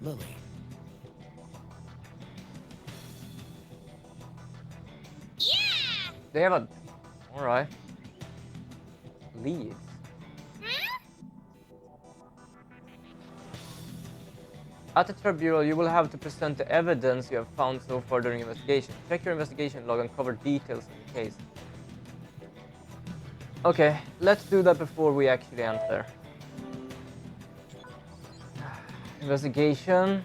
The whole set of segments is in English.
Lily. Yeah! They have a... Alright. Leads. Huh? At the tribunal, you will have to present the evidence you have found so far during investigation. Check your investigation log and cover details of the case. Okay, let's do that before we actually enter. Investigation.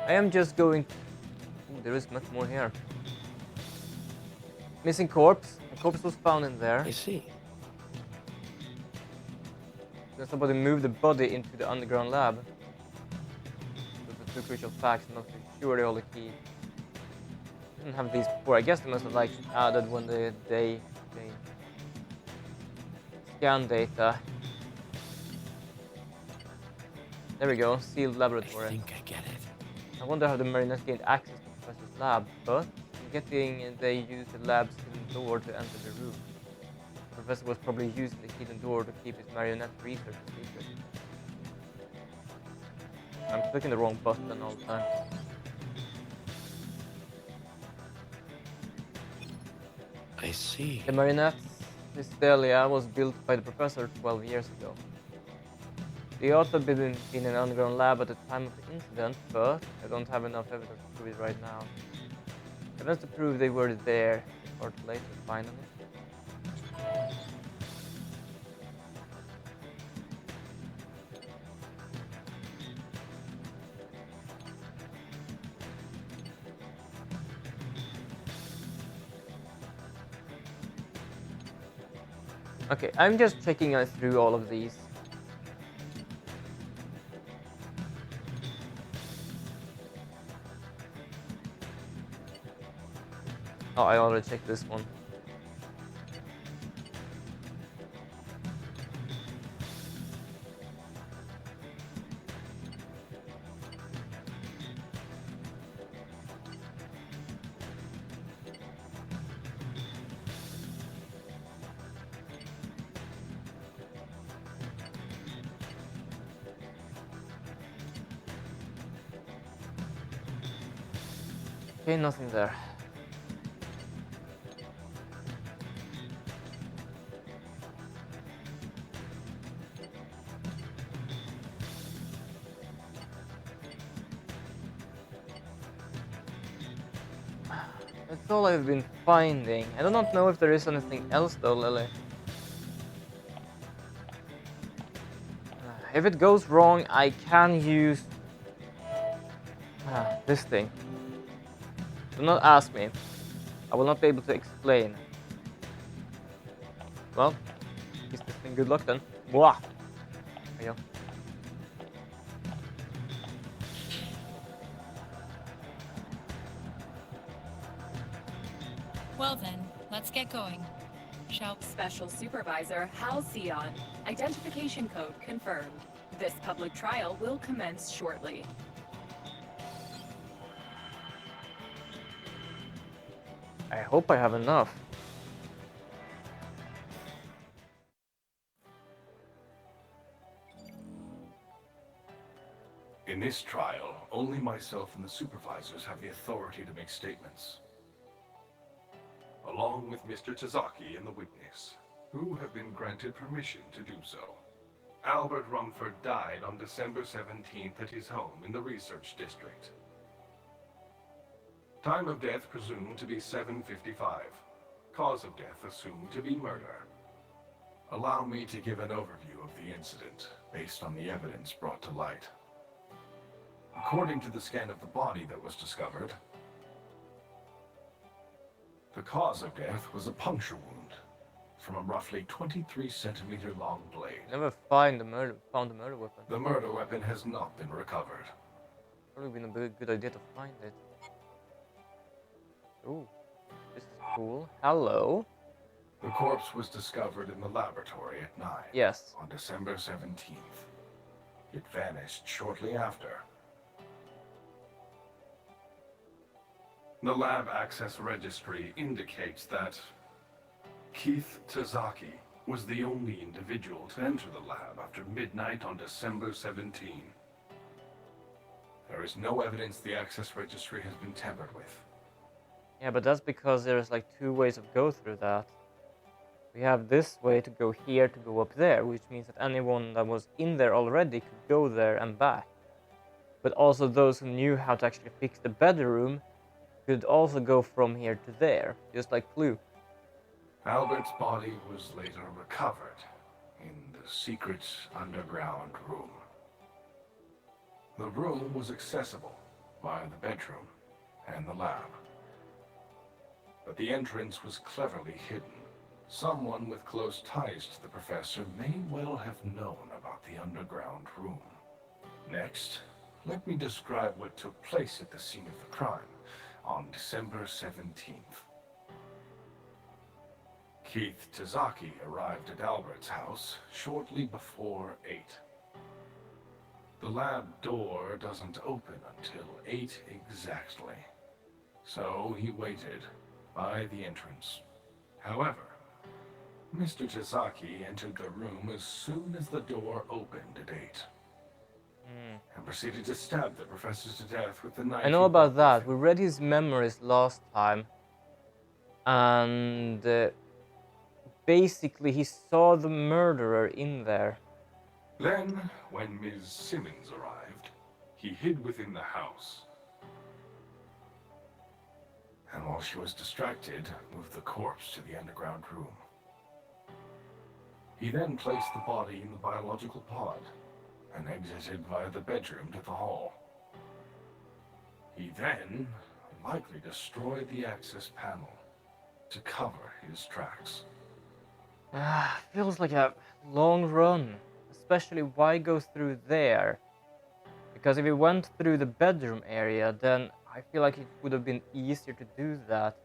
I am just going... Ooh, there is much more here. Missing corpse. A corpse was found in there. I see. Then somebody moved the body into the underground lab. Those are two crucial facts. I'm not sure they all the key. Didn't have these before. I guess they must have like added when they scan data. There we go. Sealed I laboratory. think I get it. I wonder how the marionettes gained access to the professor's lab, but I'm getting they used the lab's hidden door to enter the room. The professor was probably using the hidden door to keep his marionette research secret. I'm clicking the wrong button all the time. I see. The marionette Hysteria was built by the professor 12 years ago. They also had been in an underground lab at the time of the incident, but I don't have enough evidence to prove it right now. Evidence to prove they were there or later, finally. Okay, I'm just checking through all of these. Oh, I already checked this one. Okay, nothing there. That's all I've been finding. I do not know if there is anything else though, Lily. If it goes wrong, I can use this thing. Do not ask me. I will not be able to explain. Well, is this thing good luck then? Wah! There you go. Well then, let's get going. Shall Special Supervisor Hal Sion. Identification code confirmed. This public trial will commence shortly. I hope I have enough. In this trial, only myself and the supervisors have the authority to make statements. Along with Mr. Tazaki and the witness, who have been granted permission to do so. Albert Rumford died on December 17th at his home in the research district. Time of death presumed to be 7:55. Cause of death assumed to be murder. Allow me to give an overview of the incident, based on the evidence brought to light. According to the scan of the body that was discovered, the cause of death was a puncture wound from a roughly 23-centimeter long blade. Never found the murder weapon. The murder weapon has not been recovered. Probably been a good idea to find it. Ooh, this is cool. Hello. The corpse was discovered in the laboratory at 9 Yes. on December 17th. It vanished shortly after. The lab access registry indicates that Keith Tazaki was the only individual to enter the lab after midnight on December 17. There is no evidence the access registry has been tampered with. Yeah, but that's because there's like two ways of go through that. We have this way to go here to go up there, which means that anyone that was in there already could go there and back. But also those who knew how to actually fix the bedroom could also go from here to there, just like Clue. Albert's body was later recovered in the secret underground room. The room was accessible via the bedroom and the lab. But the entrance was cleverly hidden. Someone with close ties to the professor may well have known about the underground room. Next, let me describe what took place at the scene of the crime on December 17th. Keith Tazaki arrived at Albert's house shortly before 8. The lab door doesn't open until 8 exactly, so he waited by the entrance. However, Mr. Tazaki entered the room as soon as the door opened at 8. And proceeded to stab the professor to death with the knife. I know about that. We read his memories last time. And basically he saw the murderer in there. Then, when Ms. Simmons arrived, he hid within the house. And while she was distracted, moved the corpse to the underground room. He then placed the body in the biological pod and exited via the bedroom to the hall. He then likely destroyed the access panel to cover his tracks. Feels like a long run. Especially why go through there? Because if he went through the bedroom area, then I feel like it would have been easier to do that.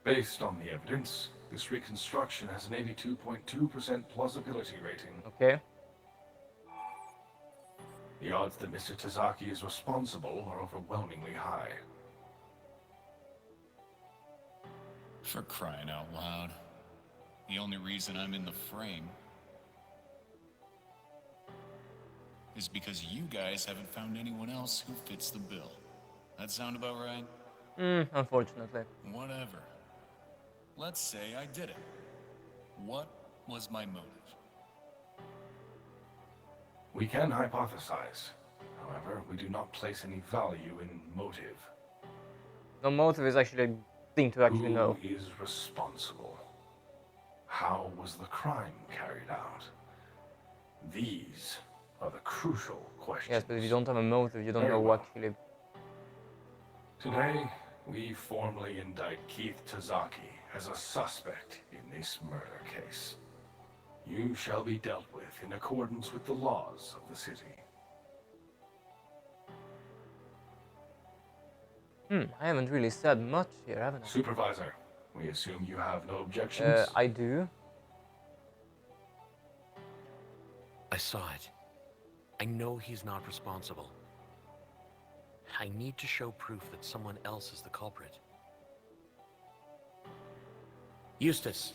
Based on the evidence, this reconstruction has an 82.2% plausibility rating. Okay. The odds that Mr. Tazaki is responsible are overwhelmingly high. For crying out loud. The only reason I'm in the frame is because you guys haven't found anyone else who fits the bill. That sound about right? Unfortunately. Whatever. Let's say I did it. What was my motive? We can hypothesize. However, we do not place any value in motive. No, motive is actually a thing to actually know. Who is responsible? How was the crime carried out? These are the crucial questions. Yes, but if you don't have a motive, you don't know what actually... Today, we formally indict Keith Tazaki as a suspect in this murder case. You shall be dealt with in accordance with the laws of the city. I haven't really said much here, haven't I? Supervisor, we assume you have no objections? I do. I saw it. I know he's not responsible. I need to show proof that someone else is the culprit. Eustace,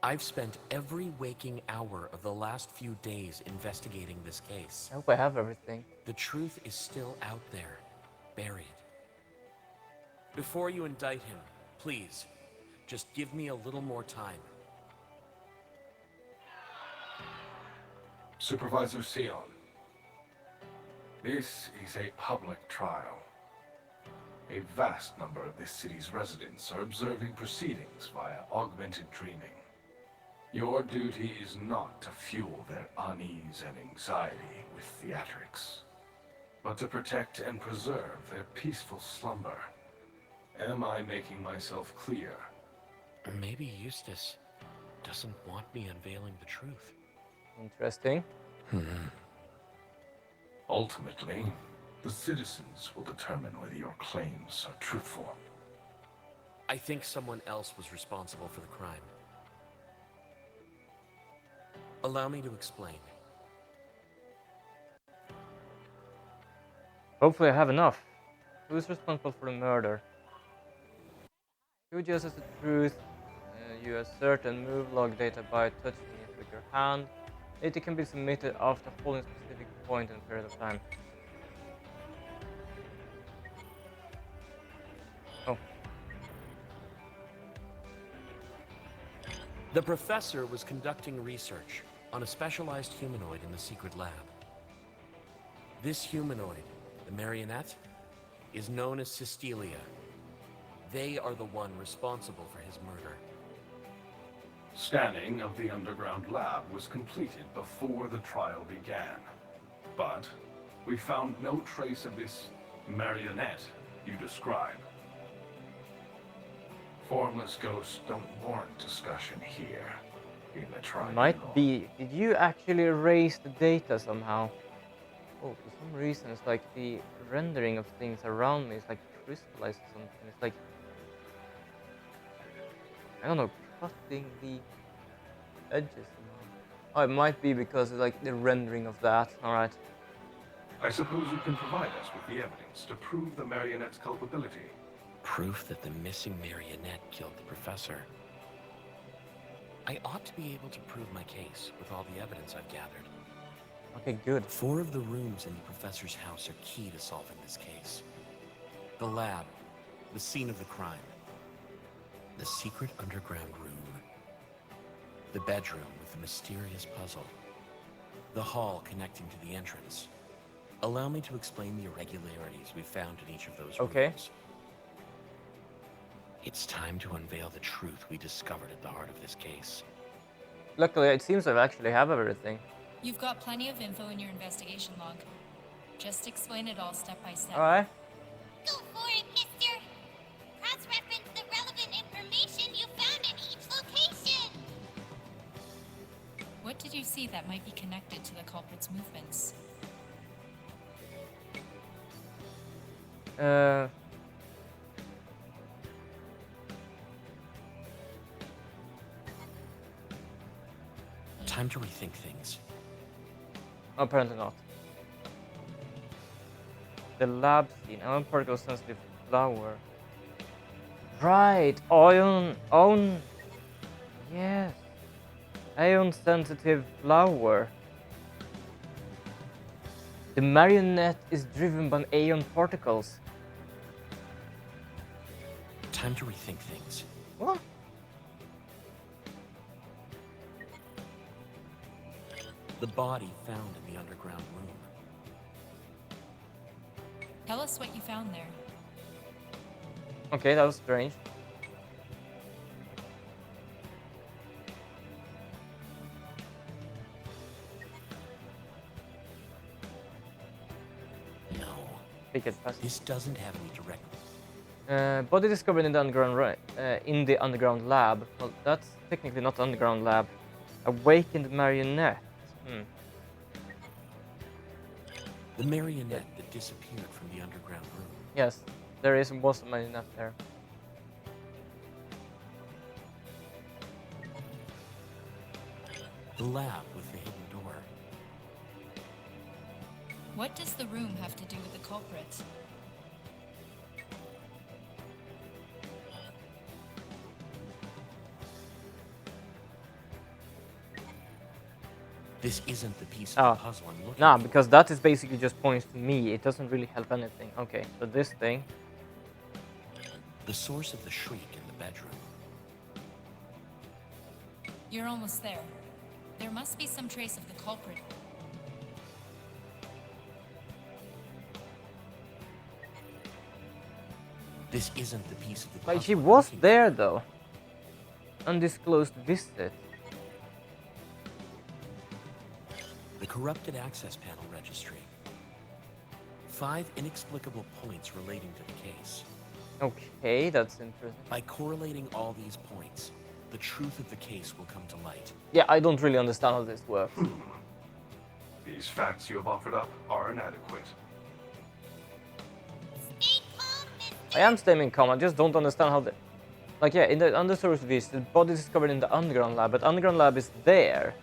I've spent every waking hour of the last few days investigating this case. I hope I have everything. The truth is still out there, buried. Before you indict him, please, just give me a little more time. Supervisor Sion, this is a public trial. A vast number of this city's residents are observing proceedings via augmented dreaming. Your duty is not to fuel their unease and anxiety with theatrics, but to protect and preserve their peaceful slumber. Am I making myself clear? Maybe Eustace doesn't want me unveiling the truth. Interesting. Ultimately, the citizens will determine whether your claims are truthful. I think someone else was responsible for the crime. Allow me to explain. Hopefully I have enough. Who's responsible for the murder? Who judges the truth? You a certain move log data by touching it with your hand. Data can be submitted after holding a specific point in a period of time. Oh. The professor was conducting research on a specialized humanoid in the secret lab. This humanoid, the marionette, is known as Cystelia. They are the one responsible for his murder. Scanning of the underground lab was completed before the trial began. But we found no trace of this marionette you describe. Formless ghosts don't warrant discussion here in the trial. Might be. Did you actually erase the data somehow? Oh, for some reason it's like the rendering of things around me is like crystallized or something. It's like, I don't know, cutting the edges somehow. Oh, it might be because it's like the rendering of that. Alright. I suppose you can provide us with the evidence to prove the marionette's culpability. Proof that the missing marionette killed the professor. I ought to be able to prove my case with all the evidence I've gathered. Okay, good. 4 of the rooms in the professor's house are key to solving this case. The lab, the scene of the crime, the secret underground room, the bedroom with the mysterious puzzle, the hall connecting to the entrance. Allow me to explain the irregularities we found in each of those Okay. rooms. It's time to unveil the truth we discovered at the heart of this case. Luckily, it seems I actually have everything. You've got plenty of info in your investigation log. Just explain it all step by step. Alright. Go for it, mister. Cross-reference the relevant information you found in each location. What did you see that might be connected to the culprit's movements? Time to rethink things. Apparently not. The lab scene. Ion particle sensitive flower. Right. Ion. Yes. Ion sensitive flower. The marionette is driven by ion particles. Time to rethink things. What? The body found in the underground room. Tell us what you found there. Okay, that was strange. No, Take it fast. this doesn't have any direct... Body discovered in the underground lab. Well, that's technically not underground lab. Awakened marionette. The marionette that disappeared from the underground room. Yes, was a marionette there. The lab with the hidden door. What does the room have to do with the culprit? This isn't the piece Oh. of the puzzle I'm looking Nah, for. because that is basically just points to me. It doesn't really help anything. Okay, so this thing. The source of the shriek in the bedroom. You're almost there. There must be some trace of the culprit. This isn't the piece of the puzzle Like, she I'm was looking there though. Undisclosed visit. for. The corrupted access panel registry. 5 inexplicable points relating to the case. Okay, that's interesting. By correlating all these points, the truth of the case will come to light. Yeah, I don't really understand how this works. These facts you have offered up are inadequate. Stay calm, mister. I am staying calm, I just don't understand how the... Like, yeah, in the undersource visit, the body is discovered in the underground lab, but underground lab is there.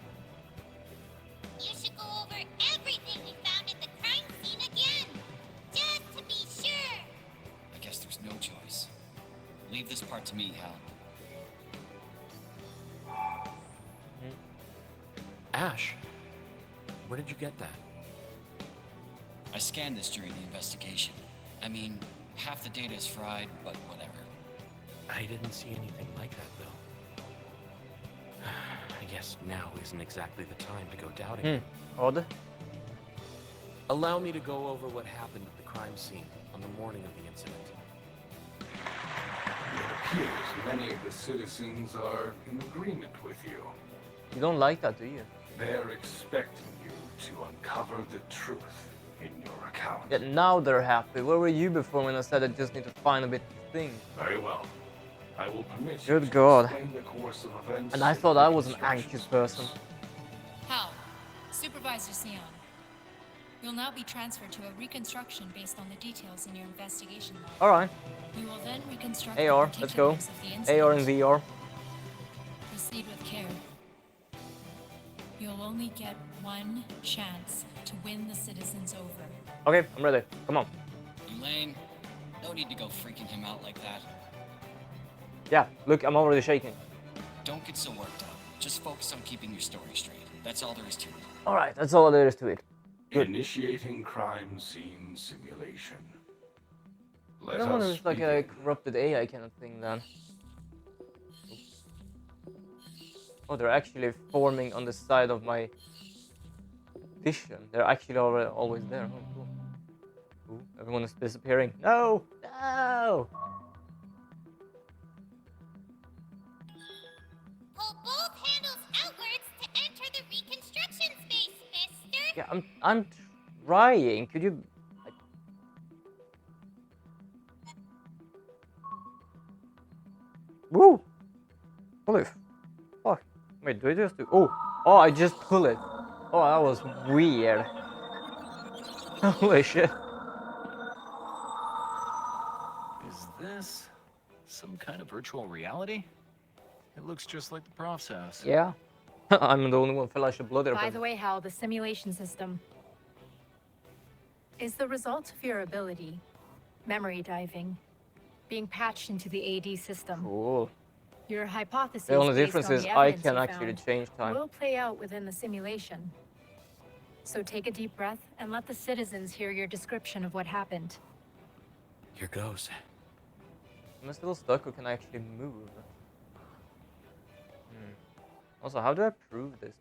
You should go over everything you found at the crime scene again. Just to be sure. I guess there's no choice. Leave this part to me, Hal. Ash, where did you get that? I scanned this during the investigation. I mean, half the data is fried, but whatever. I didn't see anything like that, though. I guess now isn't exactly the time to go doubting it. Odd. Allow me to go over what happened at the crime scene on the morning of the incident. It appears many of the citizens are in agreement with you. You don't like that, do you? They're expecting you to uncover the truth in your account. Yeah, now they're happy. Where were you before when I said I just need to find a bit of things? Very well. I will permit you Good to God. explain the course of events. And I in thought I was an reconstruction anxious person. Hal, Supervisor Sion. You'll now be transferred to a reconstruction based on the details in your investigation log. Alright. You will then reconstruct AR, the let's go. particulars of the incident. AR and VR. Proceed with care. You'll only get one chance to win the citizens over. Okay, I'm ready. Come on. Elaine, no need to go freaking him out like that. Yeah, look, I'm already shaking. Don't get so worked up. Just focus on keeping your story straight. That's all there is to it. Alright, that's all there is to it. Good. Initiating crime scene simulation. I don't wonder if it's like a corrupted AI kind of thing then. Oh, they're actually forming on the side of my vision. They're actually always there. Oh, cool. Ooh, everyone is disappearing. No! No! Pull both handles outwards to enter the reconstruction space, mister. Yeah, I'm trying. Could you... Woo! Holy fuck. Wait, do I just do... Oh! Oh, I just pull it. Oh, that was weird. Holy shit. Is this some kind of virtual reality? It looks just like the prof's house. Yeah. I'm the only one flash of blood there. By the way, Hal, the simulation system is the result of your ability, memory diving, being patched into the AD system. Cool. Your hypothesis The only based difference on is the I evidence can you actually found change time. will play out within the simulation. So take a deep breath and let the citizens hear your description of what happened. Here goes. Am I still stuck or can I actually move? Also, how do I prove this?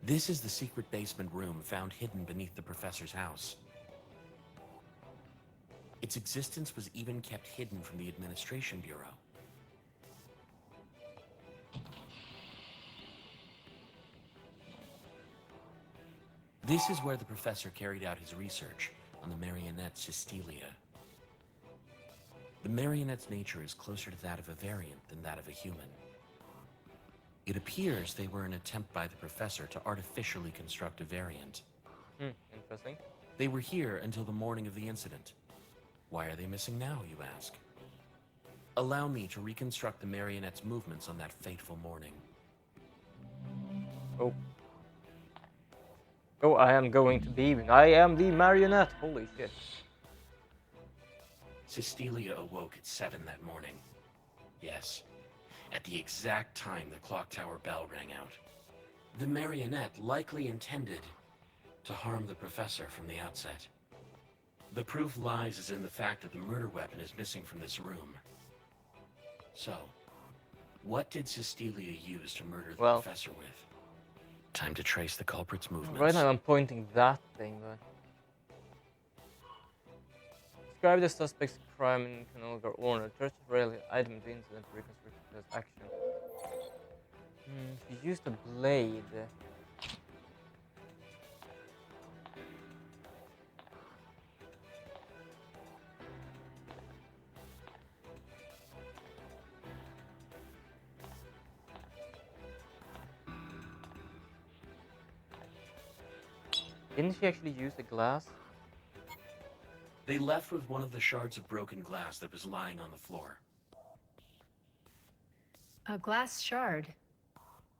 This is the secret basement room found hidden beneath the professor's house. Its existence was even kept hidden from the Administration Bureau. This is where the professor carried out his research on the marionette Cystelia. The marionette's nature is closer to that of a variant than that of a human. It appears they were an attempt by the professor to artificially construct a variant. Interesting. They were here until the morning of the incident. Why are they missing now, you ask? Allow me to reconstruct the marionette's movements on that fateful morning. Oh. Oh, I am going to be... I am the marionette! Holy shit. Cystelia awoke at 7 that morning. Yes, at the exact time the clock tower bell rang out. The marionette likely intended to harm the professor from the outset. The proof lies in the fact that the murder weapon is missing from this room. So, what did Cystelia use to murder the professor with? Time to trace the culprit's movements. Right now I'm pointing that thing, but... Describe the suspect's crime in canonical order. Church of Raleigh, item of the incident, reconstruction as action. She used a blade. Didn't she actually use the glass? They left with one of the shards of broken glass that was lying on the floor. A glass shard.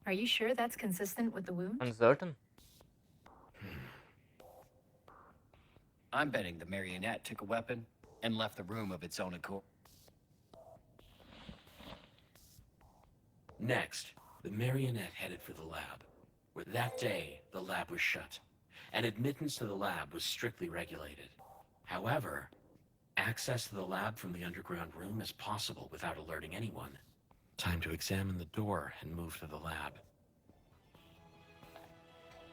Are you sure that's consistent with the wound? Uncertain. I'm betting the marionette took a weapon and left the room of its own accord. Next, the marionette headed for the lab, where that day the lab was shut, and admittance to the lab was strictly regulated. However, access to the lab from the underground room is possible without alerting anyone. Time to examine the door and move to the lab.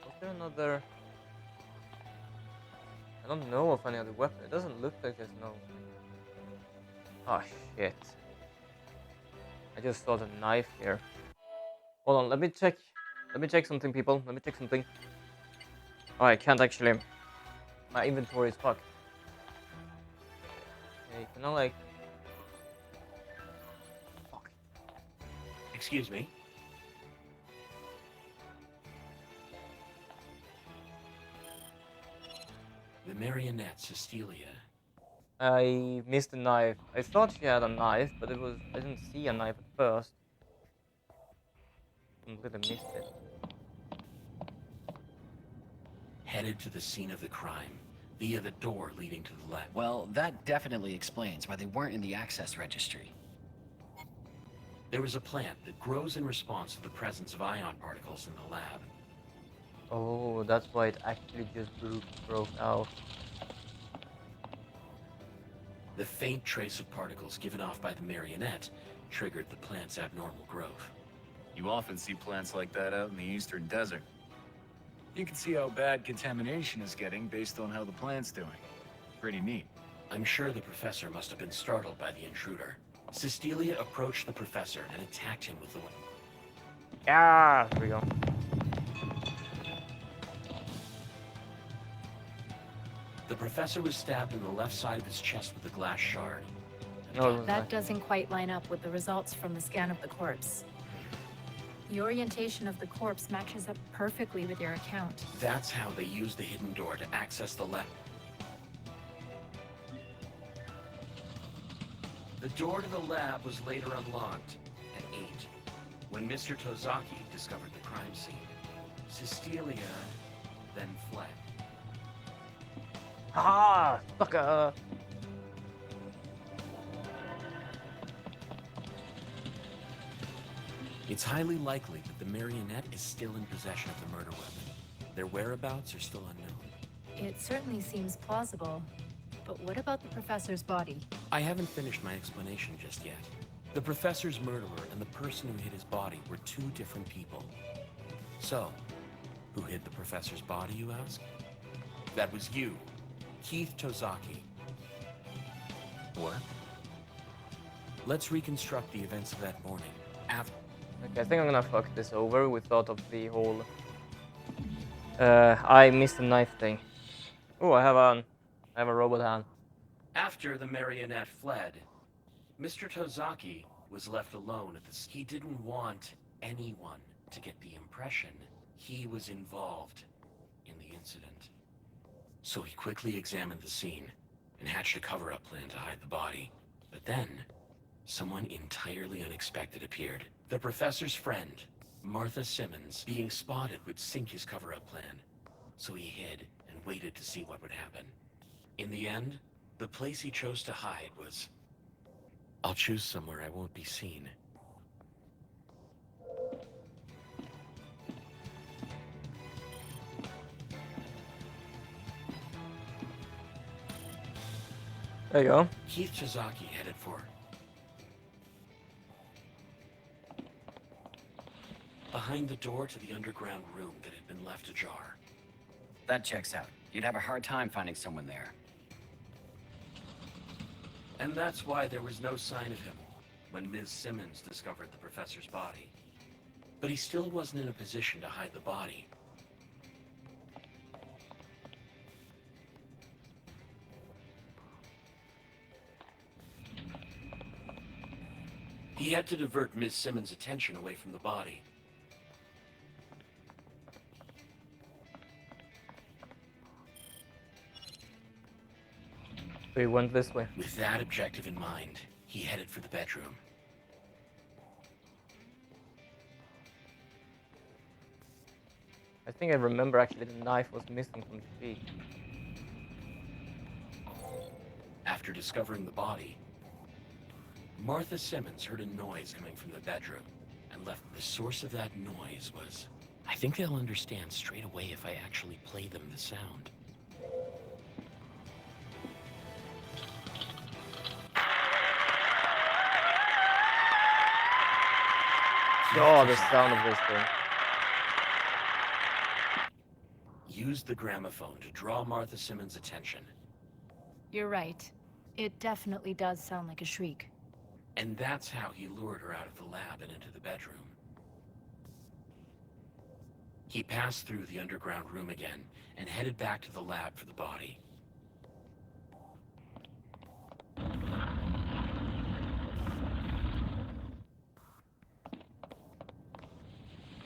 Was there another? I don't know of any other weapon. It doesn't look like there's no. Oh shit. I just saw the knife here. Hold on, let me check. Let me check something, people. Let me check something. Oh, I can't actually. My inventory is fucked. Okay, can I like... Fuck. Excuse me? The marionette, Cecilia. I missed a knife. I thought she had a knife, but it was... I didn't see a knife at first. Completely missed it. Headed to the scene of the crime, via the door leading to the lab. Well, that definitely explains why they weren't in the access registry. There was a plant that grows in response to the presence of ion particles in the lab. Oh, that's why it actually just broke out. The faint trace of particles given off by the marionette triggered the plant's abnormal growth. You often see plants like that out in the eastern desert. You can see how bad contamination is getting based on how the plant's doing. Pretty neat. I'm sure the professor must have been startled by the intruder. Cecilia approached the professor and attacked him with the weapon. Yeah, there we go. The professor was stabbed in the left side of his chest with a glass shard. No, That doesn't quite line up with the results from the scan of the corpse. The orientation of the corpse matches up perfectly with your account. That's how they used the hidden door to access the lab. The door to the lab was later unlocked at 8, when Mr. Tozaki discovered the crime scene. Cecilia then fled. Ah, sucker! It's highly likely that the marionette is still in possession of the murder weapon. Their whereabouts are still unknown. It certainly seems plausible. But what about the professor's body? I haven't finished my explanation just yet. The professor's murderer and the person who hid his body were two different people. So, who hid the professor's body, you ask? That was you, Keith Tozaki. What? Let's reconstruct the events of that morning. After Okay, I think I'm gonna fuck this over. We thought of the whole... I missed the knife thing. Oh, I have a robot hand. After the marionette fled, Mr. Tozaki was left alone at the... He didn't want anyone to get the impression he was involved in the incident. So he quickly examined the scene and hatched a cover-up plan to hide the body. But then, someone entirely unexpected appeared. The professor's friend, Martha Simmons, being spotted would sink his cover-up plan. So he hid and waited to see what would happen. In the end, the place he chose to hide was... I'll choose somewhere I won't be seen. There you go. Keith Tozaki headed for... behind the door to the underground room that had been left ajar. That checks out. You'd have a hard time finding someone there. And that's why there was no sign of him when Ms. Simmons discovered the professor's body. But he still wasn't in a position to hide the body. He had to divert Ms. Simmons' attention away from the body. So he went this way. With that objective in mind, he headed for the bedroom. I think I remember actually the knife was missing from the sheet. After discovering the body, Martha Simmons heard a noise coming from the bedroom and left. The source of that noise was... I think they'll understand straight away if I actually play them the sound. Oh, the sound of this thing. Used the gramophone to draw Martha Simmons' attention. You're right. It definitely does sound like a shriek. And that's how he lured her out of the lab and into the bedroom. He passed through the underground room again and headed back to the lab for the body.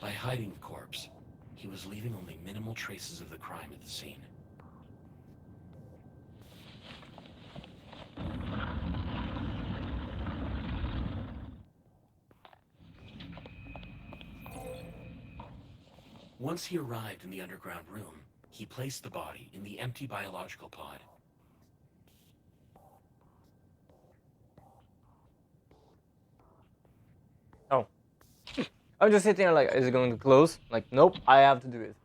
By hiding the corpse, he was leaving only minimal traces of the crime at the scene. Once he arrived in the underground room, he placed the body in the empty biological pod. Oh. I'm just sitting there like, is it going to close? Like, nope, I have to do it.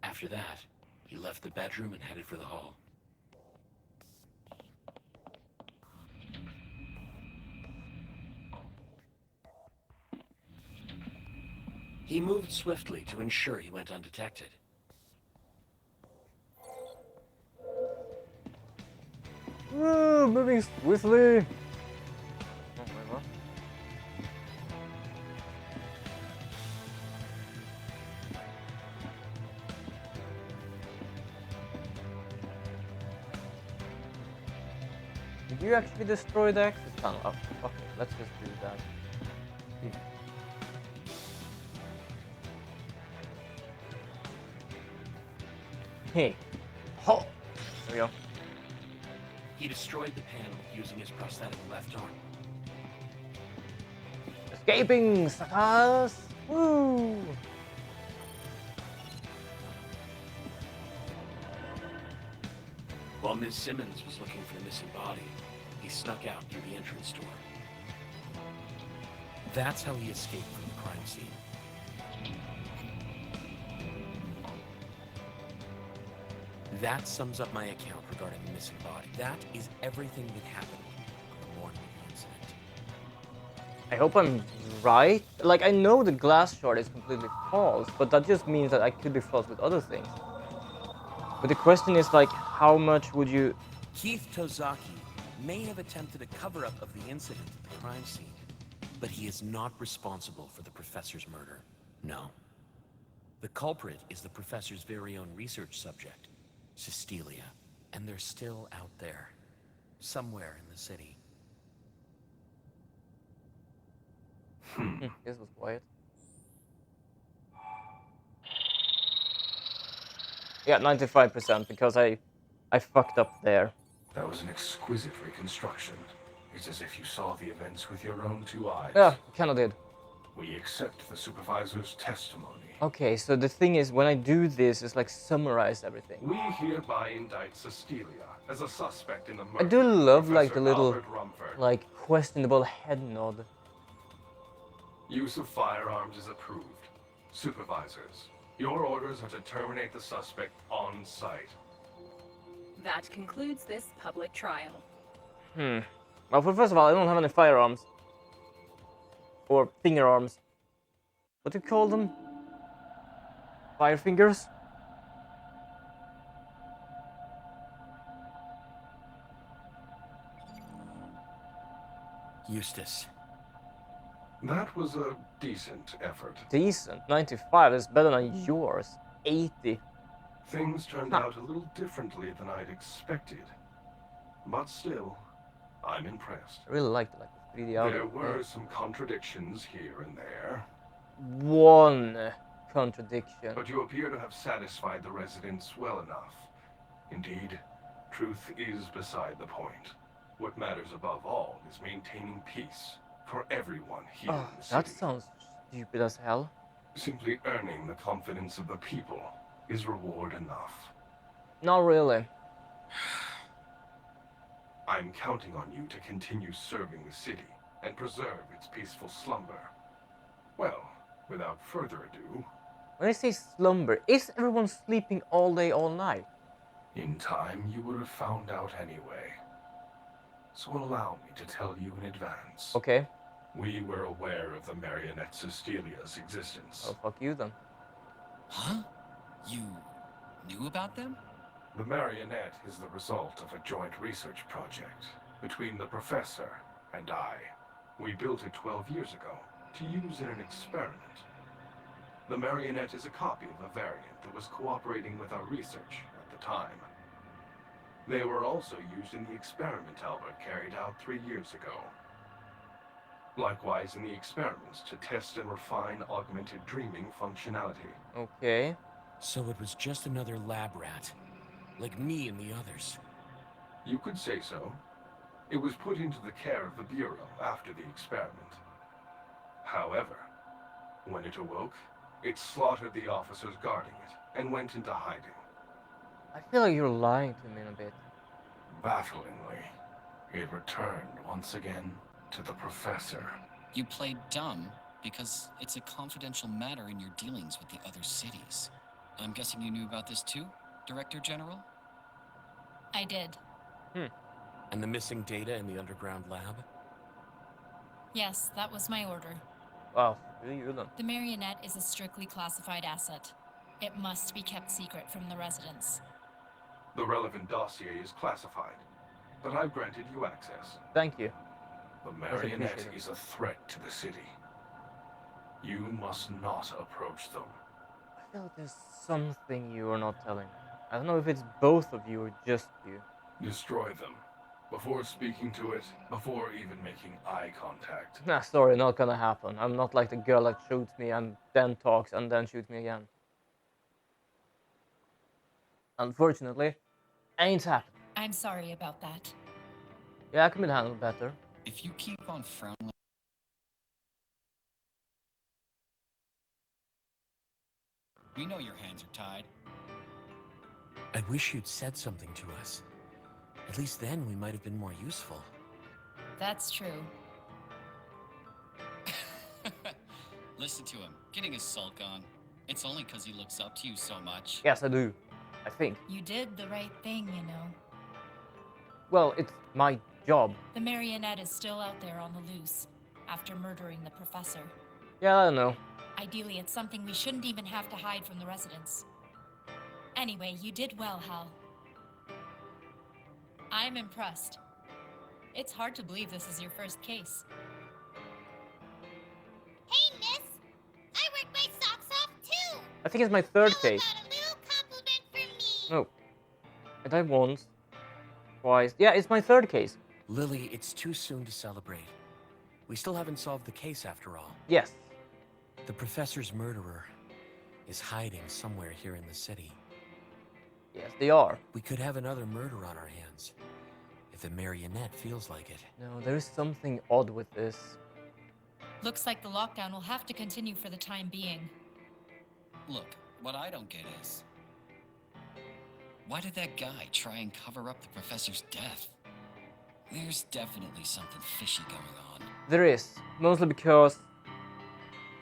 After that, he left the bedroom and headed for the hall. He moved swiftly to ensure he went undetected. Woo, moving swiftly. Oh, wait, what? Did you actually destroy the exit tunnel? Oh, okay, let's just do that. Hey. Oh. There we go. He destroyed the panel using his prosthetic left arm. Escaping, suckers! Woo! While Ms. Simmons was looking for the missing body, he snuck out through the entrance door. That's how he escaped from the crime scene. That sums up my account regarding the missing body. That is everything that happened on the morning of the incident. I hope I'm right. Like, I know the glass shard is completely false, but that just means that I could be false with other things. But the question is, like, how much would you... Keith Tozaki may have attempted a cover-up of the incident at the crime scene, but he is not responsible for the professor's murder. No. The culprit is the professor's very own research subject, Cystelia, and they're still out there, somewhere in the city. This was quiet. Yeah, 95% because I fucked up there. That was an exquisite reconstruction. It's as if you saw the events with your own two eyes. Yeah, kinda did. We accept the supervisor's testimony. Okay, so the thing is, when I do this, it's like summarize everything. We hereby indict Cystelia as a suspect in the murder. I do love of like the Professor little, Albert Rumford. like questionable head nod. Use of firearms is approved. Supervisors, your orders are to terminate the suspect on site. That concludes this public trial. Well, first of all, I don't have any firearms. Or finger arms. What do you call them? Fire fingers? Eustace. That was a decent effort. Decent. 95 is better than yours. 80. Things turned out a little differently than I'd expected. But still, I'm impressed. I really liked like the 3D audio. There were some contradictions here and there, One contradiction. but you appear to have satisfied the residents well enough. Indeed, truth is beside the point. What matters above all is maintaining peace for everyone here Oh, in the that city. sounds stupid as hell. Simply earning the confidence of the people is reward enough. Not really. I'm counting on you to continue serving the city and preserve its peaceful slumber. Well, without further ado, When I say slumber, is everyone sleeping all day, all night? in time you would have found out anyway. So allow me to tell you in advance. Okay. We were aware of the marionette Cecilia's existence. Oh, fuck you then. Huh? You knew about them? The marionette is the result of a joint research project between the professor and I. We built it 12 years ago to use in an experiment. The marionette is a copy of a variant that was cooperating with our research at the time. They were also used in the experiment Albert carried out 3 years ago. Likewise in the experiments to test and refine augmented dreaming functionality. Okay. So it was just another lab rat, like me and the others. You could say so. It was put into the care of the Bureau after the experiment. However, when it awoke, it slaughtered the officers guarding it and went into hiding. I feel like you're lying to me in a bit. Bafflingly, it returned once again to the Professor. You played dumb because it's a confidential matter in your dealings with the other cities. I'm guessing you knew about this too, Director General? I did. And the missing data in the underground lab? Yes, that was my order. Wow, really you then. The marionette is a strictly classified asset. It must be kept secret from the residents. The relevant dossier is classified, but I've granted you access. Thank you. The marionette appreciated. is a threat to the city. You must not approach them. I feel like there's something you are not telling me. I don't know if it's both of you or just you. Destroy them. Before speaking to it, before even making eye contact. Nah, sorry, not gonna happen. I'm not like the girl that shoots me and then talks and then shoots me again. Unfortunately, ain't happening. I'm sorry about that. Yeah, I could be handled better. If you keep on frowning, we know your hands are tied. I wish you'd said something to us. At least then we might have been more useful. That's true. Listen to him, getting his sulk on. It's only because he looks up to you so much. Yes, I do. I think. You did the right thing, you know. Well, it's my job. The marionette is still out there on the loose, after murdering the professor. Yeah, I know. Ideally, it's something we shouldn't even have to hide from the residents. Anyway, you did well, Hal. I'm impressed. It's hard to believe this is your first case. Hey, miss! I worked my socks off too! I think it's my third How case. about a little compliment from me? No. I died once. Twice. Yeah, it's my third case. Lily, it's too soon to celebrate. We still haven't solved the case after all. Yes. The professor's murderer is hiding somewhere here in the city. Yes, they are. We could have another murder on our hands, if the marionette feels like it. No, there is something odd with this. Looks like the lockdown will have to continue for the time being. Look, what I don't get is, why did that guy try and cover up the professor's death? There's definitely something fishy going on. There is. Mostly because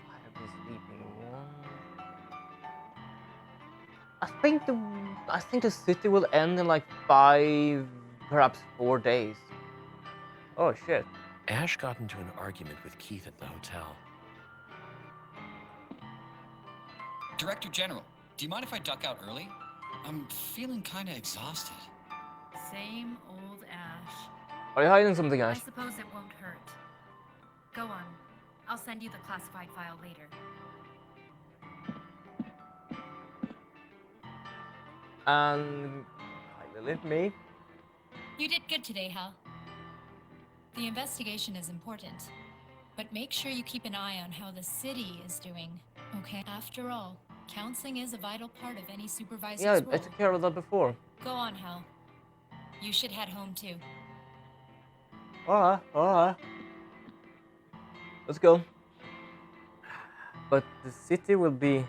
I have been sleeping one. I think the city will end in like 5, perhaps 4 days. Oh shit. Ash got into an argument with Keith at the hotel. Director General, do you mind if I duck out early? I'm feeling kinda exhausted. Same old Ash. Are you hiding something, I Ash? suppose it won't hurt. Go on. I'll send you the classified file later. And hi Lily, me. You did good today, Hal. The investigation is important, but make sure you keep an eye on how the city is doing, okay? After all, counseling is a vital part of any supervisor's Yeah, I role. took care of that before. Go on, Hal. You should head home too. Alright. Let's go. But the city will be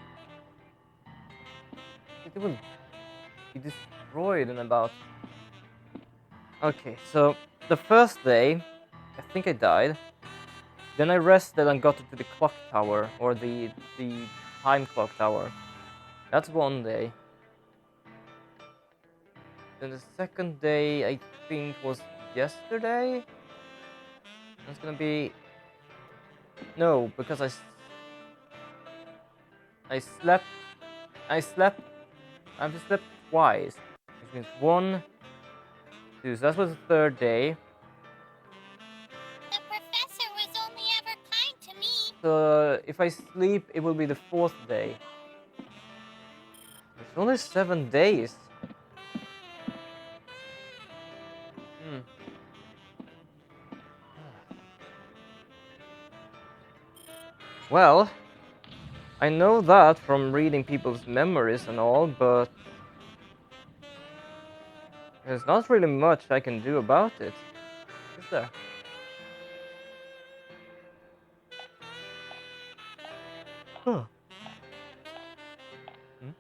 destroyed in about Okay, so the first day, I think I died. Then I rested and got into the clock tower, or the time clock tower. That's one day. Then the second day, I think was yesterday. It's gonna be no, because I slept. I've slept twice, which means 1, 2. So that was the third day. The professor was only ever kind to me. So if I sleep, it will be the fourth day. It's only 7 days. Hmm. Well, I know that from reading people's memories and all, but there's not really much I can do about it, is there? Huh. Hmm?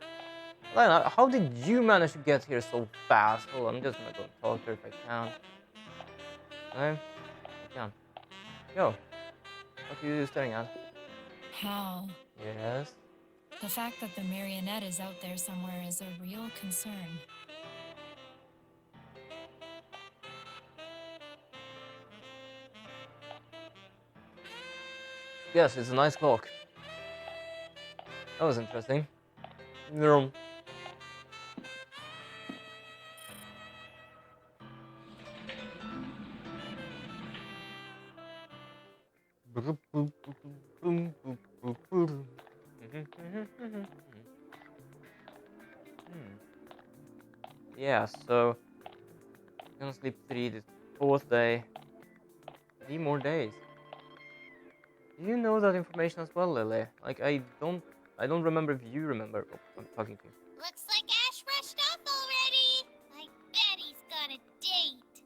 Lena, how did you manage to get here so fast? Hold on, I'm just gonna go talk to her if I can. No? I can. Yo, what are you staring at? Hal, Yes? the fact that the marionette is out there somewhere is a real concern. Yes, it's a nice clock. That was interesting. No. Yeah, so I'm gonna sleep 3 the fourth day. 3 more days. Do you know that information as well, Lily? Like I don't remember if you remember. Oh, I'm talking to you. Looks like Ash rushed off already. I bet he's got a date.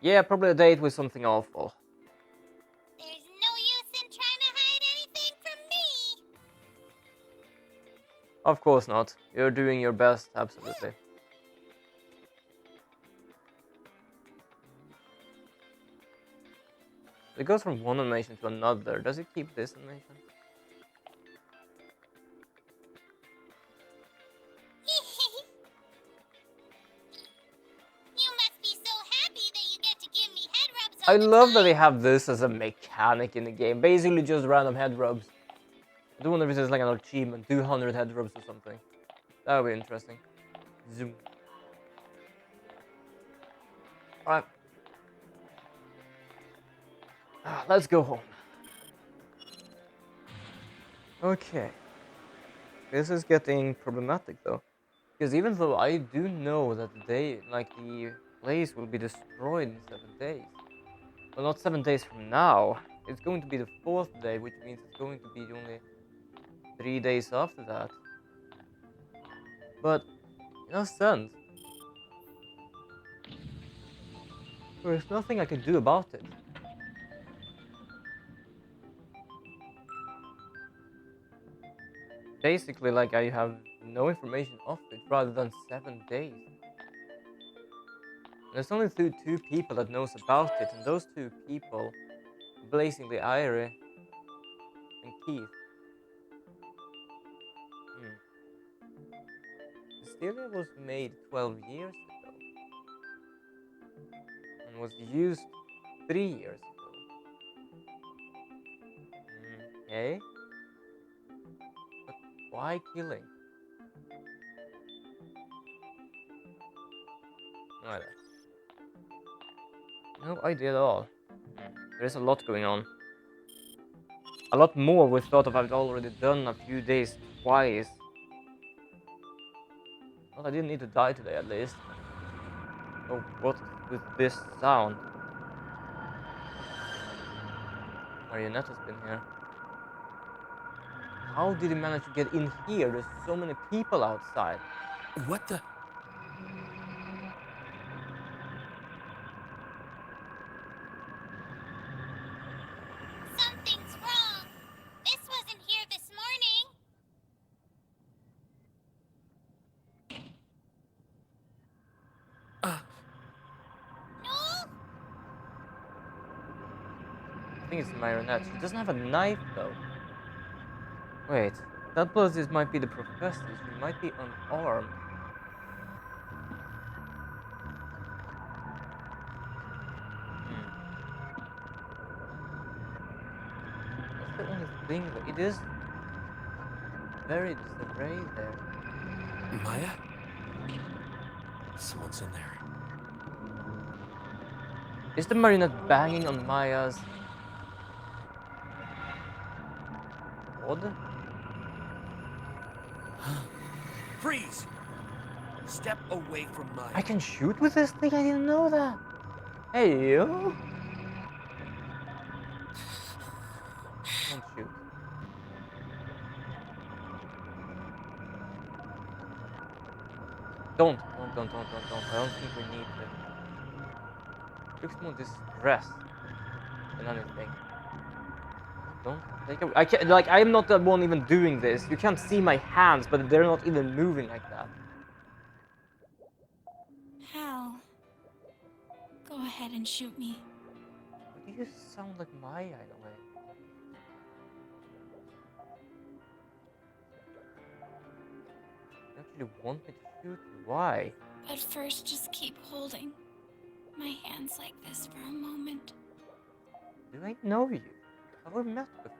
Yeah, probably a date with something awful. There's no use in trying to hide anything from me. Of course not. You're doing your best, absolutely. It goes from one animation to another. Does it keep this animation? You must be so happy that you get to give me head rubs I all the love that time. they have this as a mechanic in the game. Basically just random head rubs. I do wonder if it's like an achievement. 200 head rubs or something. That would be interesting. Zoom. Alright. Let's go home. Okay. This is getting problematic though. Because even though I do know that the place will be destroyed in 7 days. Well, not 7 days from now. It's going to be the fourth day, which means it's going to be only 3 days after that. But, in a sense, there's nothing I can do about it. Basically, like, I have no information of it rather than 7 days. There's only two people that knows about it, and those 2 people, Blazingly Irie and Keith. Dyschronia was made 12 years ago and was used 3 years ago. Okay. But why killing? No idea. No idea at all. There is a lot going on. A lot more we thought of I've already done a few days twice. Well, I didn't need to die today at least. Oh, what with this sound? Marionette has been here. How did he manage to get in here? There's so many people outside. What the? Something's wrong. This wasn't here this morning. I think it's a marionette. She doesn't have a knife though. Wait, that plus this might be the professor. She might be unarmed. That's the only thing. It is very disarray there. Maya? Someone's in there. Is the marionette banging on Maya's pod? Freeze! Step away from Maya. I can shoot with this thing? I didn't know that. Hey, you. Don't shoot. Don't. I don't think we need to. Looks more distressed than anything. Don't take a. I can't. Like, I'm not the one even doing this. You can't see my hands, but they're not even moving like that. Hal, go ahead and shoot me. Why do you sound like Maya in a way? You actually want me to shoot you? Why? But first, just keep holding my hands like this for a moment. Do I know you? Have we met before?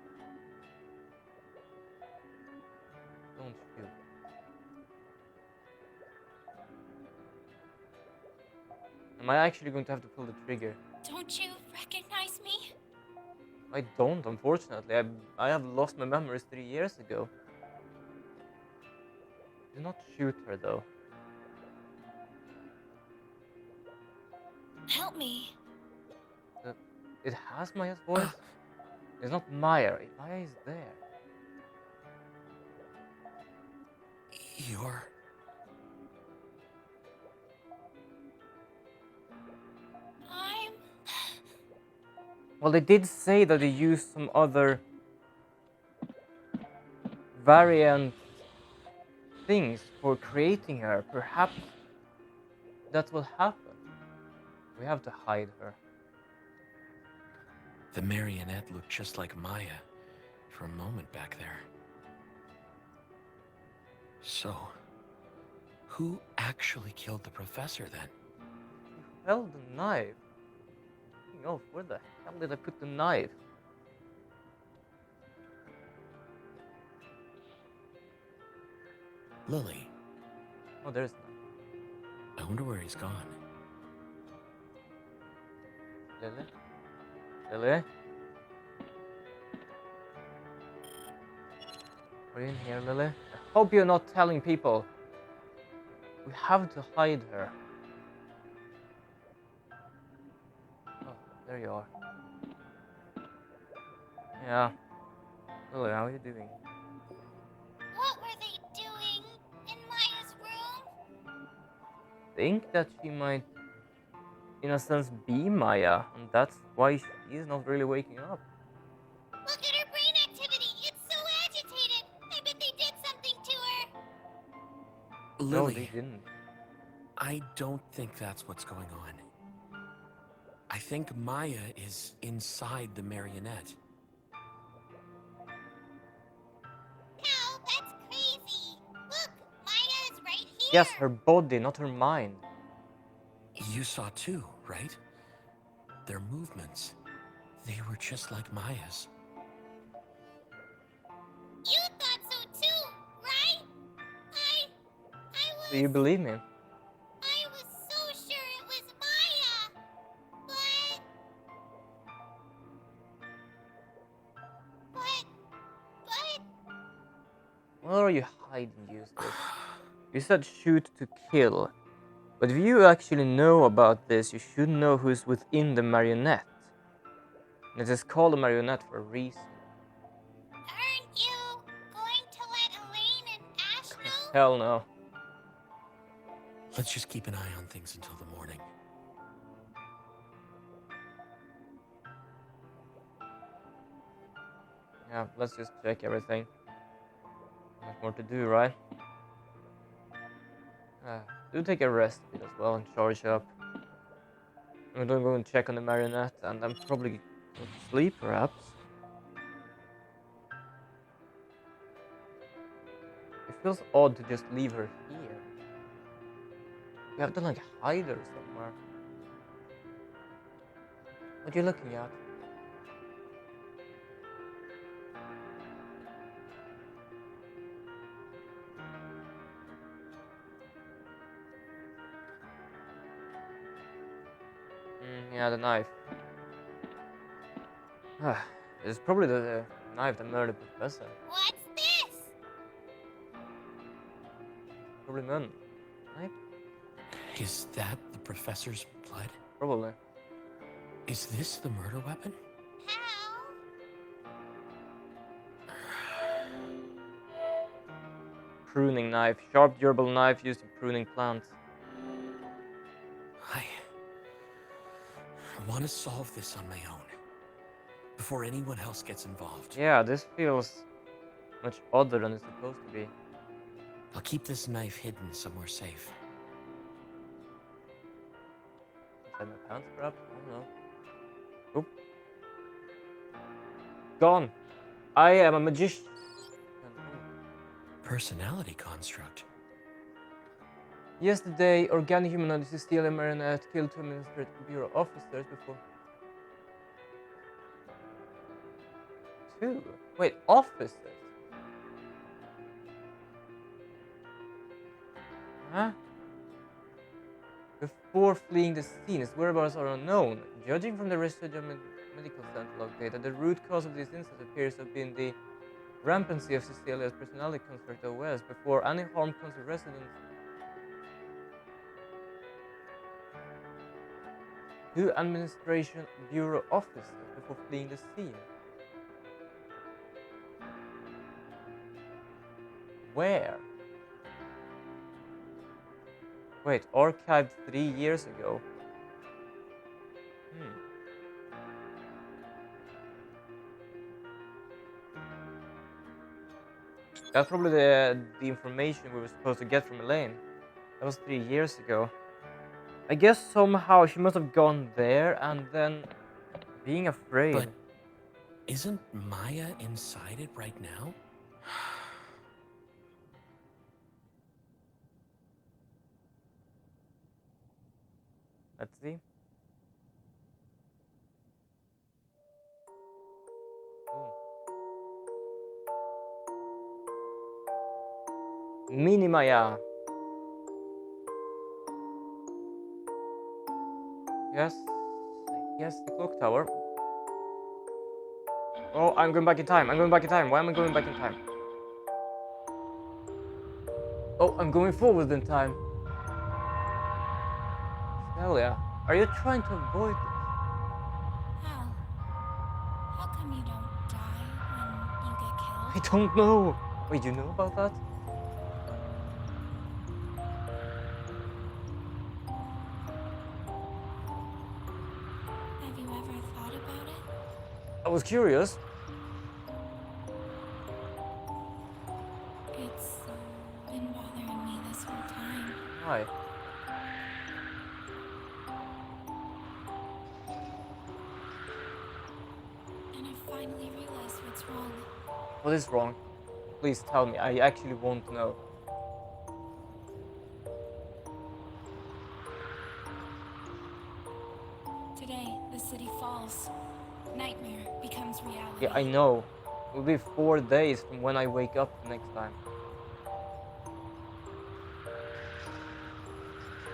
Don't shoot. Am I actually going to have to pull the trigger? Don't you recognize me? I don't, unfortunately. I have lost my memories 3 years ago. Do not shoot her, though. Help me. It has Maya's voice? It's not Maya. Maya is there. You're... I'm... Well, they did say that they used some other variant things for creating her. Perhaps that's what happened. We have to hide her. The marionette looked just like Maya for a moment back there. So, who actually killed the professor then? Who held the knife? Oh, where the hell did I put the knife? Lily. Oh, there's none. I wonder where he's gone. Lily? Lily? Are you in here, Lily? I hope you're not telling people. We have to hide her. Oh, there you are. Yeah. Lily, how are you doing? What were they doing in Maya's room? Think that she might, in a sense, be Maya, and that's why she's not really waking up. Look at her brain activity. It's so agitated. I bet they did something to her. No, Lily, they didn't. I don't think that's what's going on. I think Maya is inside the marionette. No, that's crazy. Look, Maya is right here. Yes, her body, not her mind. You saw too, right? Their movements, they were just like Maya's. You thought so too, right? I was... Do you believe me? I was so sure it was Maya. But... Where are you hiding, useless? You said shoot to kill. But if you actually know about this, you should know who's within the marionette. And it is called a marionette for a reason. Aren't you going to let Elaine and Ash know? Hell no. Let's just keep an eye on things until the morning. Yeah, let's just check everything. Much more to do, right? Do take a rest bit as well and charge up. I'm gonna go and check on the marionette, and I'm probably Go to sleep, perhaps. It feels odd to just leave her here. You have to like hide her somewhere. What are you looking at? Yeah, the knife. It's probably the knife that murdered the professor. What's this? Probably none. Knife? Is that the professor's blood? Probably. Is this the murder weapon? How? Pruning knife. Sharp, durable knife used in pruning plants. I want to solve this on my own, before anyone else gets involved. Yeah, this feels much odder than it's supposed to be. I'll keep this knife hidden somewhere safe. Inside my pants, perhaps? I don't know. Oop. Gone. I am a magician. Personality construct. Yesterday, organic humanoid Cecilia Marinette killed 2 administrative bureau officers before. 2? Wait, officers? Huh? Before fleeing the scene, his whereabouts are unknown. Judging from the residual medical center log data, the root cause of this incident appears to have been the rampancy of Cecilia's personality construct OS before any harm comes to residents. 2 administration bureau officers before fleeing the scene. Where? Wait, archived 3 years ago. That's probably the information we were supposed to get from Elaine. That was 3 years ago. I guess somehow she must have gone there and then being afraid. But isn't Maya inside it right now? Let's see. Mini Maya. Yes. Yes, the clock tower. Oh, I'm going back in time. I'm going back in time. Why am I going back in time? Oh, I'm going forward in time. Celia, are you trying to avoid this? Hal, how come you don't die when you get killed? I don't know. Wait, you know about that? Have you ever thought about it? I was curious. It's been bothering me this whole time. Why? And I finally realized what's wrong. What is wrong? Please tell me. I actually want to know. Today, the city falls. Nightmare becomes reality. Yeah, I know. It will be 4 days from when I wake up the next time.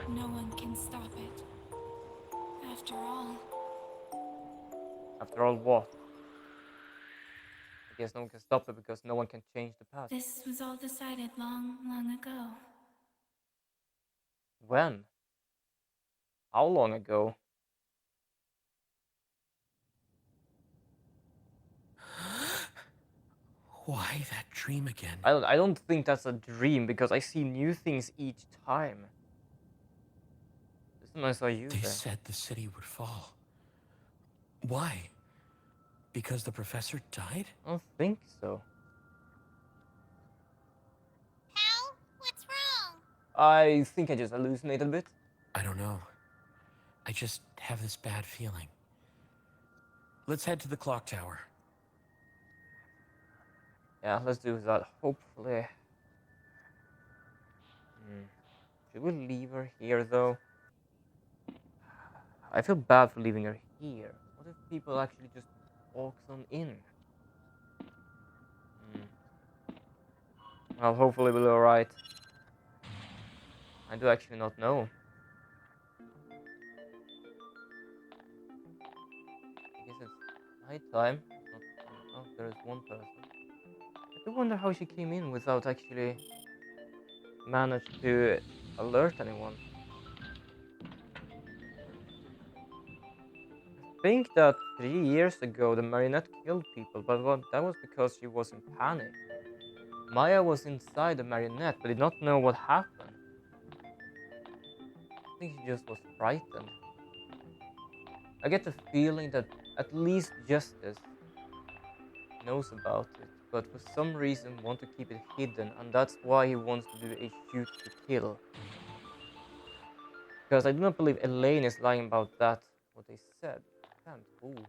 No one can stop it. After all, After all, what? I guess no one can stop it because no one can change the past. this was all decided long, long ago. When? How long ago? Why that dream again? I don't think that's a dream because I see new things each time. This time I saw you They there. said the city would fall. Why? Because the professor died? I don't think so. Hal, what's wrong? I think I just hallucinated a bit. I don't know. I just have this bad feeling. Let's head to the clock tower. Yeah, let's do that. Hopefully. Should we leave her here though? I feel bad for leaving her here. What if people actually just walk on in? Well, hopefully we'll be alright. I do actually not know. I guess it's night time. Oh, there's one person. I do wonder how she came in without actually managed to alert anyone. I think that 3 years ago the marionette killed people, but that was because she was in panic. Maya was inside the marionette but did not know what happened. I think she just was frightened. I get the feeling that at least Justice knows about it, but for some reason want to keep it hidden, and that's why he wants to do a shoot to kill. Because I do not believe Elaine is lying about that, what they said. Can't. Ooh.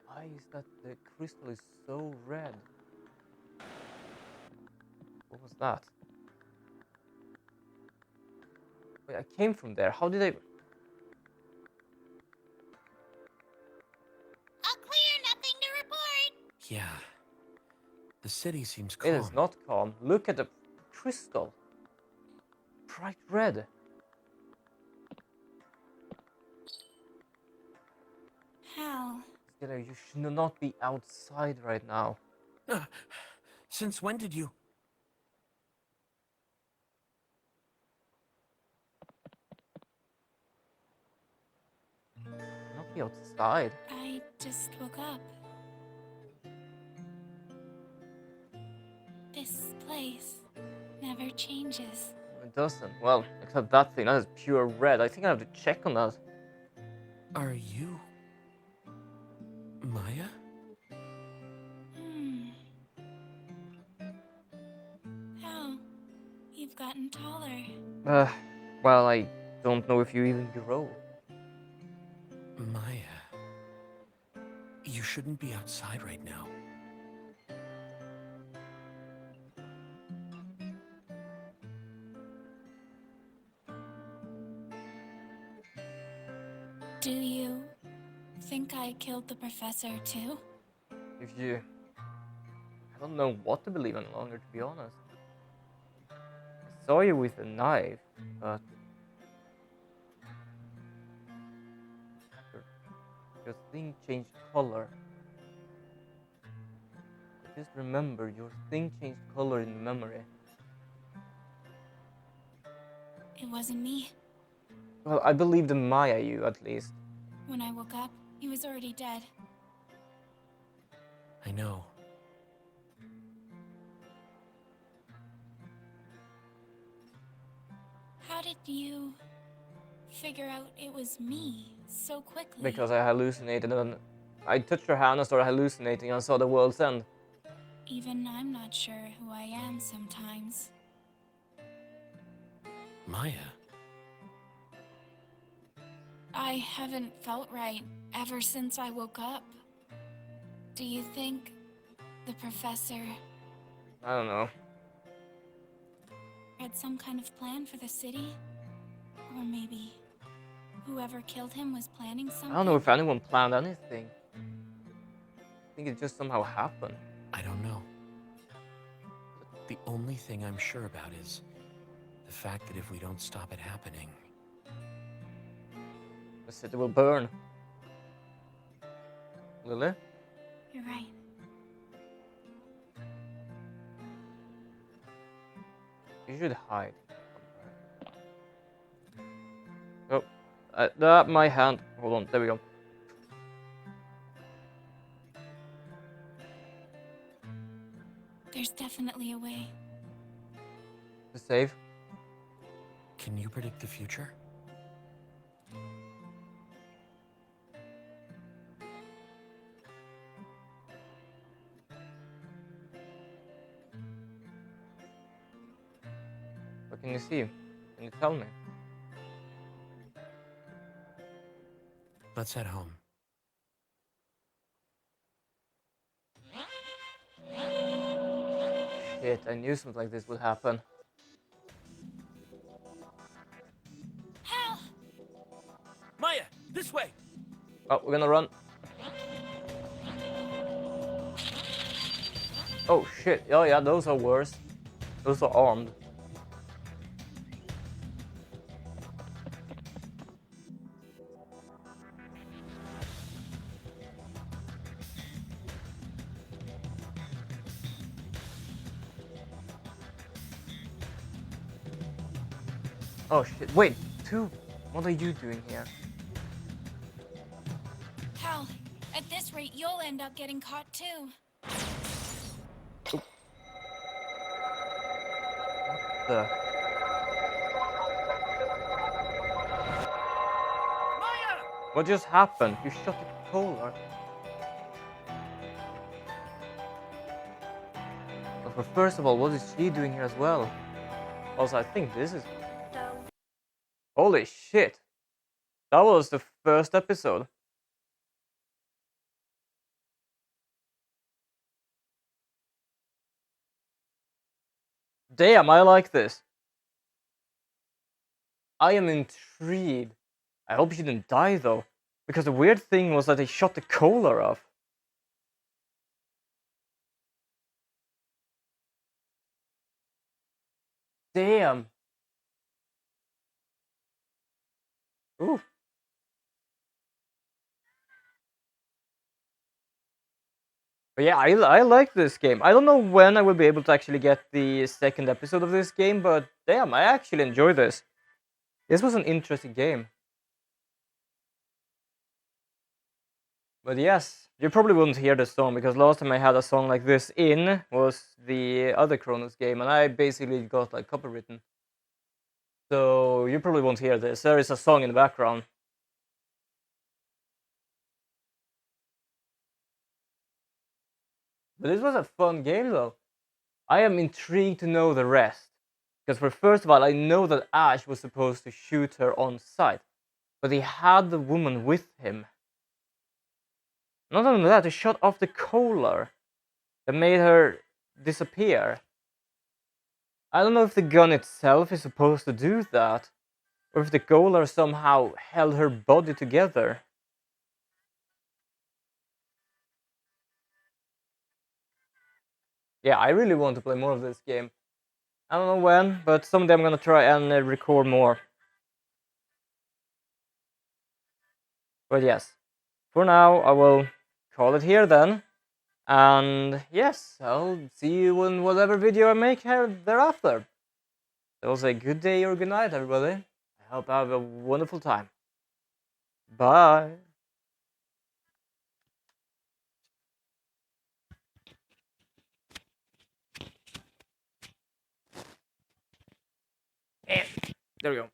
Why is that the crystal is so red? What was that? Wait, I came from there. How did I... All clear, nothing to report. Yeah. The city seems It calm. is not calm. Look at the crystal. Bright red. Hal, You should not be outside right now. Since when did you... Not be outside. I just woke up. This place never changes. It doesn't. Well, except that thing. That is pure red. I think I have to check on that. Are you... Maya? Hal, you've gotten taller. Well, I don't know if you even grow. Maya... You shouldn't be outside right now. Do you think I killed the professor too? If you... I don't know what to believe any longer, to be honest. I saw you with a knife, but... Your thing changed color. I just remember your thing changed color in memory. It wasn't me. Well, I believe the Maya you, at least. When I woke up, he was already dead. I know. How did you figure out it was me so quickly? Because I hallucinated and I touched your hand and started hallucinating and saw the world's end. Even I'm not sure who I am sometimes. Maya? I haven't felt right ever since I woke up. Do you think the professor I don't know. had some kind of plan for the city? Or maybe whoever killed him was planning something? I don't know if anyone planned anything. I think it just somehow happened. I don't know. The only thing I'm sure about is the fact that if we don't stop it happening... The city will burn. Lily? You're right. You should hide. Oh, my hand. Hold on, there we go. There's definitely a way. To save. Can you predict the future? What can you see? Can you tell me? Let's head home. shit, I knew something like this would happen. Hal! Maya, this way! Oh, we're gonna run. Oh shit, oh yeah, those are worse. Those are armed. Oh shit, wait, two? What are you doing here? Hal, at this rate, you'll end up getting caught too. The... Maya! What just happened? You shot the controller. But first of all, what is she doing here as well? Also, I think this is... Holy shit! That was the first episode. Damn, I like this. I am intrigued. I hope she didn't die though. Because the weird thing was that they shot the collar off. Damn. Ooh. But yeah, I like this game. I don't know when I will be able to actually get the second episode of this game, but damn, I actually enjoy this. This was an interesting game. But yes, you probably wouldn't hear the song, because last time I had a song like this in was the other Chronos game, and I basically got like copywritten. So you probably won't hear this. There is a song in the background. But this was a fun game though. I am intrigued to know the rest. Because for first of all, I know that Ash was supposed to shoot her on sight. But he had the woman with him. Not only that, he shot off the collar that made her disappear. I don't know if the gun itself is supposed to do that, or if the collar somehow held her body together. Yeah, I really want to play more of this game. I don't know when, but someday I'm gonna try and record more. But yes, for now I will call it here then. And yes, I'll see you in whatever video I make here thereafter. So say good day or good night, everybody. I hope you have a wonderful time. Bye. There we go.